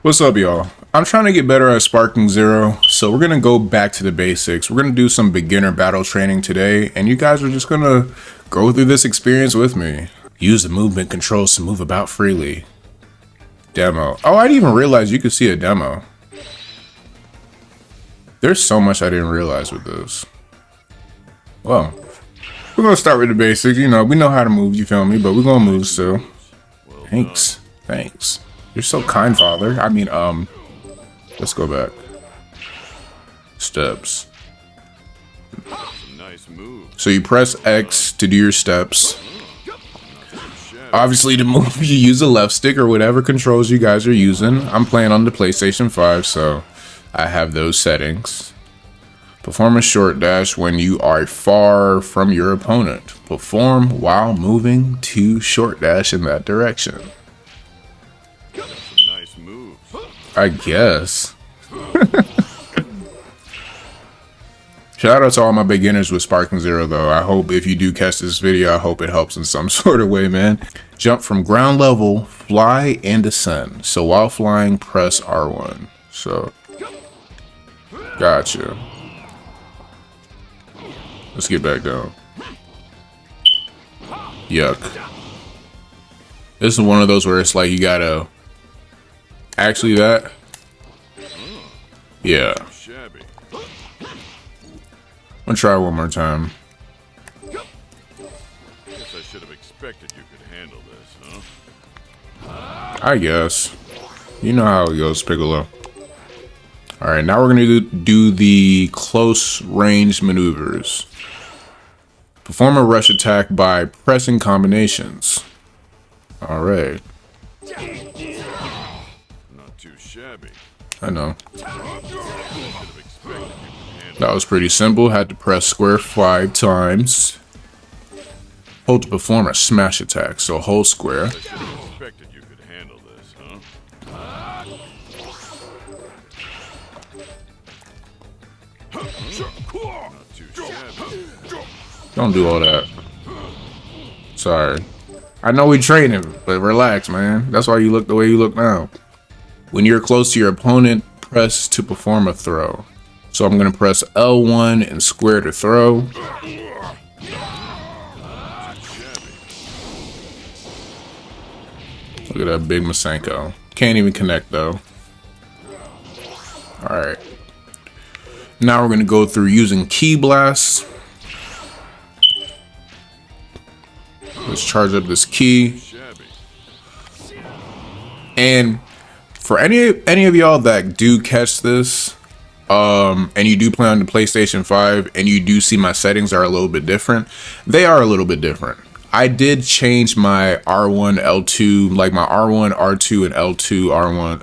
What's up, y'all? I'm trying to get better at Sparking Zero, so we're gonna go back to the basics. We're gonna do some beginner battle training today, and you guys are just gonna go through this experience with me. Use the movement controls to move about freely. Demo. Oh, I didn't even realize you could see a demo. There's so much I didn't realize with this. Well, we're gonna start with the basics. You know, we know how to move, you feel me? But we're gonna move still. Thanks. Thanks. You're so kind, father. I mean, let's go back. Steps. Nice move. So you press X to do your steps. Obviously, to move, you use the left stick or whatever controls you guys are using. I'm playing on the PlayStation 5, so I have those settings. Perform a short dash when you are far from your opponent. Perform while moving to short dash in that direction. Nice move. I guess. Shout out to all my beginners with Sparking Zero, though. I hope if you do catch this video, I hope it helps in some sort of way, man. Jump from ground level, fly, and descend. So while flying, press R1. So, gotcha. Let's get back down. Yuck. This is one of those where it's like you gotta... Actually, that... Yeah. Shabby. I'm gonna try one more time. Guess I should have expected you could handle this, huh? I guess. You know how it goes, Piccolo. Alright, now we're gonna do the close range maneuvers. Perform a rush attack by pressing combinations. Alright. Not too shabby. I know. Should have expected you could handle That was pretty simple. Had to press square 5 times. Hold to perform a smash attack. So hold square. I should have expected you could handle this, huh? Not too shabby. Don't do all that. Sorry. I know we training, but relax, man. That's why you look the way you look now. When you're close to your opponent, press to perform a throw. So I'm gonna press L1 and square to throw. Look at that big Masenko. Can't even connect though. Alright. Now we're gonna go through using Ki Blast. Let's charge up this key. And for any of y'all that do catch this, and you do play on the PlayStation 5 and you do see my settings are a little bit different, they are a little bit different. I did change my R1, L2, like my R1, R2, and L2, R1.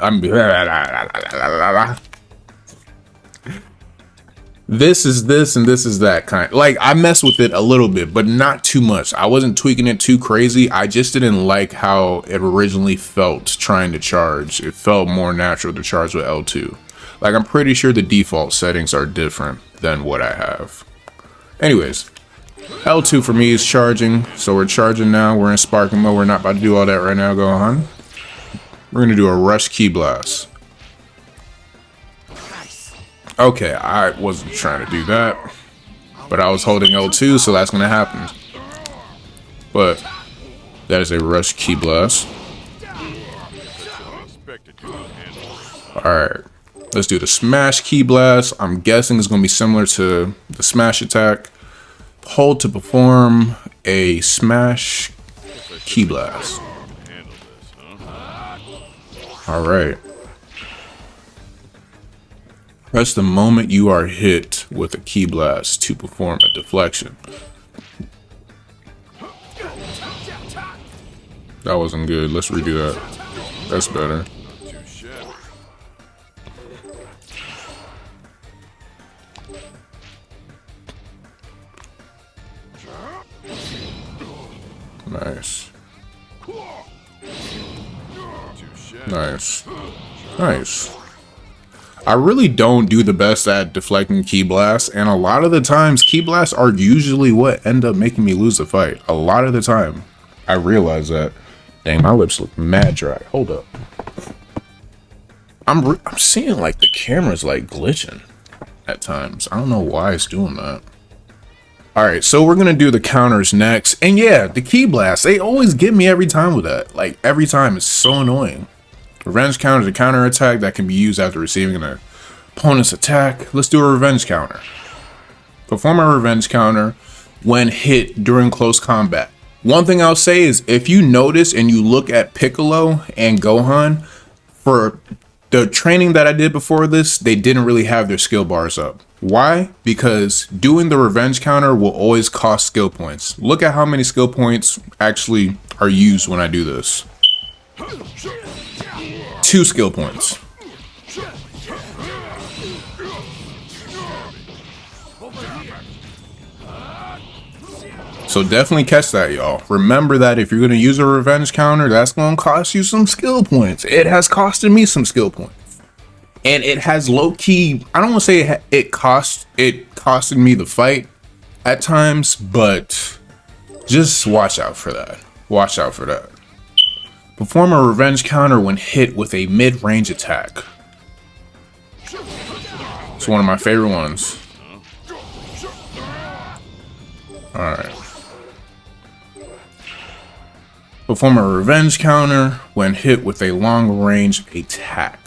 This is this and this is that kind. Like, I messed with it a little bit, but not too much. I wasn't tweaking it too crazy. I just didn't like how it originally felt trying to charge. It felt more natural to charge with L2. Like, I'm pretty sure the default settings are different than what I have. Anyways, L2 for me is charging. So we're charging now. We're in sparking mode. We're not about to do all that right now, gohan. We're going to do a rush Ki Blast. Okay, I wasn't trying to do that, but I was holding L2, so that's going to happen. But that is a rush Ki Blast. Alright, let's do the smash Ki Blast. I'm guessing it's going to be similar to the smash attack. Hold to perform a smash Ki Blast. Alright. Press the moment you are hit with a Ki Blast to perform a deflection. That wasn't good. Let's redo that. That's better. Nice. Nice. Nice. I really don't do the best at deflecting Ki Blasts, and a lot of the times Ki Blasts are usually what end up making me lose the fight. A lot of the time. I realize that. Dang, my lips look mad dry. Hold up. I'm seeing like the camera's like glitching at times. I don't know why it's doing that. All right, so we're gonna do the counters next, and yeah, the key blast. They always get me every time with that. Like every time, it's so annoying. Revenge counter is a counter attack that can be used after receiving an opponent's attack. Let's do a revenge counter. Perform a revenge counter when hit during close combat. One thing I'll say is if you notice and you look at Piccolo and Gohan, for the training that I did before this, they didn't really have their skill bars up. Why? Because doing the revenge counter will always cost skill points. Look at how many skill points actually are used when I do this. 2 skill points. So definitely catch that, y'all. Remember that if you're going to use a revenge counter, that's going to cost you some skill points. It has costed me some skill points. And it has low-key, I don't want to say it costed me the fight at times, but just watch out for that. Watch out for that. Perform a revenge counter when hit with a mid-range attack. It's one of my favorite ones. Alright. Perform a revenge counter when hit with a long-range attack.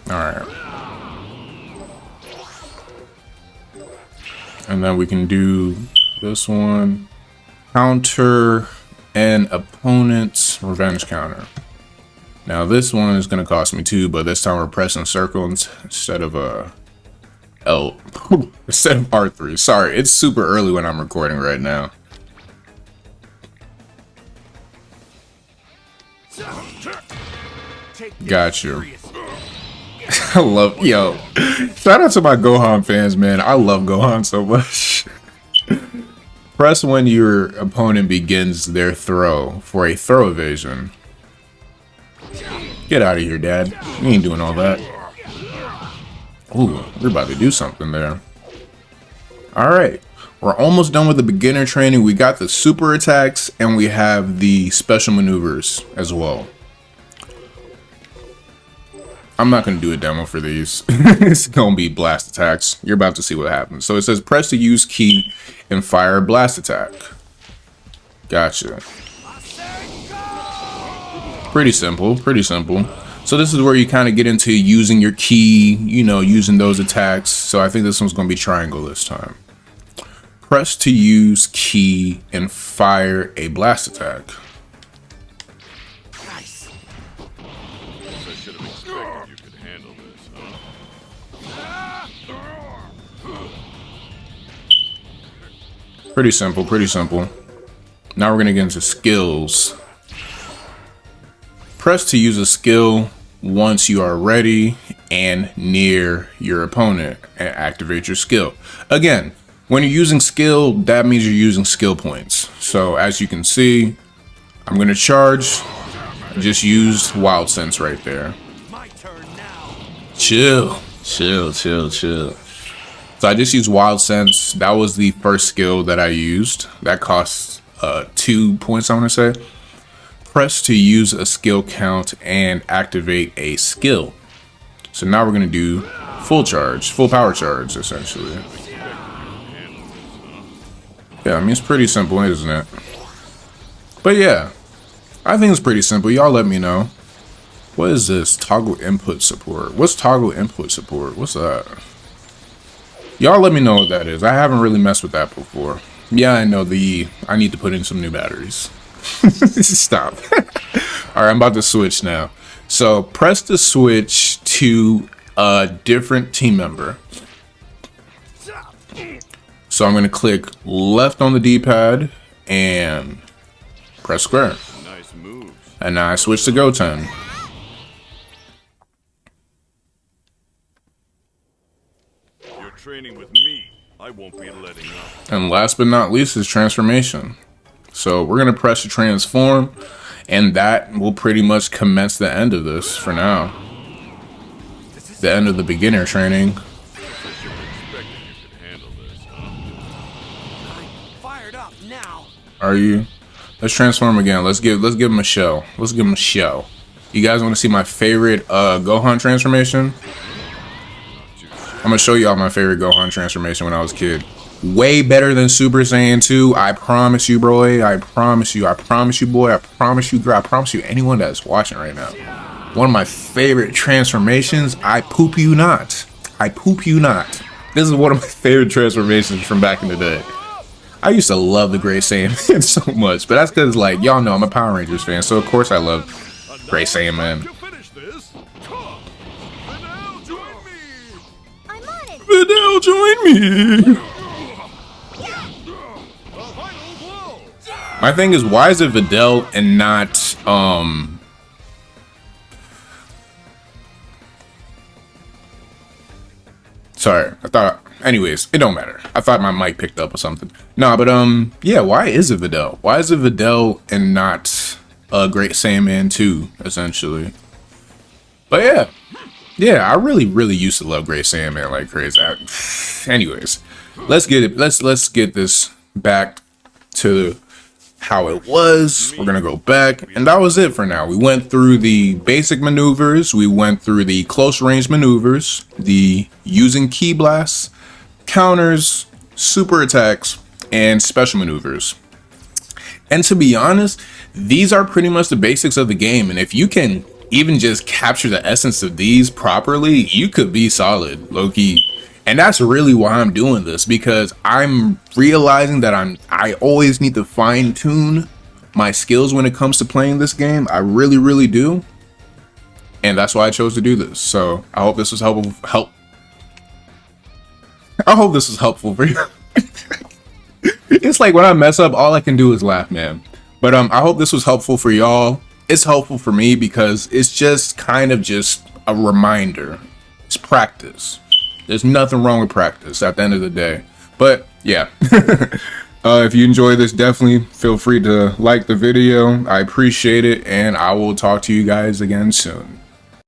Alright. And then we can do this one. Counter an opponent's revenge counter. Now this one is going to cost me 2, but this time we're pressing circle instead of L. Instead of R3. Sorry, it's super early when I'm recording right now. Got you. I love, yo, shout out to my Gohan fans, man. I love Gohan so much. Press when your opponent begins their throw for a throw evasion. Get out of here, Dad. You ain't doing all that. Ooh, we're about to do something there. Alright, we're almost done with the beginner training. We got the super attacks and we have the special maneuvers as well. I'm not going to do a demo for these. It's going to be blast attacks. You're about to see what happens. So it says press the use key and fire a blast attack. Gotcha. Pretty simple, pretty simple. So this is where you kind of get into using your key, you know, using those attacks. So I think this one's going to be triangle this time. Press to use key and fire a blast attack. Pretty simple, pretty simple. Now we're going to get into skills. Press to use a skill once you are ready and near your opponent and activate your skill. Again, when you're using skill, that means you're using skill points. So as you can see, I'm going to charge. I just used Wild Sense right there. Chill, chill, chill, chill. So I just used Wild Sense. That was the first skill that I used. That costs 2 points, I want to say. Press to use a skill count and activate a skill. So now we're going to do full charge, full power charge, essentially. Yeah, I mean, it's pretty simple, isn't it? But yeah, I think it's pretty simple. Y'all let me know. What is this? Toggle input support. What's toggle input support? What's that? Y'all let me know what that is. I haven't really messed with that before. Yeah, I know I need to put in some new batteries. Stop. All right, I'm about to switch now. So press the switch to a different team member. So I'm going to click left on the D-pad and press square. Nice moves. And now I switch to Goten. You're training with me. I won't be letting up. And last but not least is transformation. So we're going to press to transform, and that will pretty much commence the end of this for now. The end of the beginner training. Fired up now. Are you? Let's transform again. Let's give him a show. Let's give him a show. You guys want to see my favorite Gohan transformation? I'm gonna show y'all my favorite Gohan transformation when I was a kid. Way better than Super Saiyan 2. I promise you, bro. I promise you. I promise you, boy. I promise you, girl. I promise you, anyone that's watching right now. One of my favorite transformations. I poop you not. I poop you not. This is one of my favorite transformations from back in the day. I used to love the Great Saiyan so much, but that's because, like, y'all know I'm a Power Rangers fan, so of course I love Great Saiyan Man. Videl, join me. My thing is, why is it Videl and not sorry, I thought, anyways, it don't matter. I thought my mic picked up or something. Nah, but yeah, why is it Videl? Why is it Videl and not Great Saiyan 2, essentially? But yeah, I really used to love Great Saiyan Man like crazy. Anyways, let's get it. Let's get this back to how it was. We're gonna go back, and that was it for now. We went through the basic maneuvers, we went through the close range maneuvers, the using ki blasts, counters, super attacks, and special maneuvers. And to be honest, these are pretty much the basics of the game, and if you can even just capture the essence of these properly, you could be solid, low-key. And that's really why I'm doing this, because I'm realizing that I always need to fine-tune my skills when it comes to playing this game. I really do. And that's why I chose to do this. So I hope this was helpful. I hope this was helpful for you. It's like when I mess up, all I can do is laugh, man. But I hope this was helpful for y'all. It's helpful for me because it's just kind of just a reminder. It's practice. There's nothing wrong with practice at the end of the day. But yeah, if you enjoy this, definitely feel free to like the video. I appreciate it, and I will talk to you guys again soon.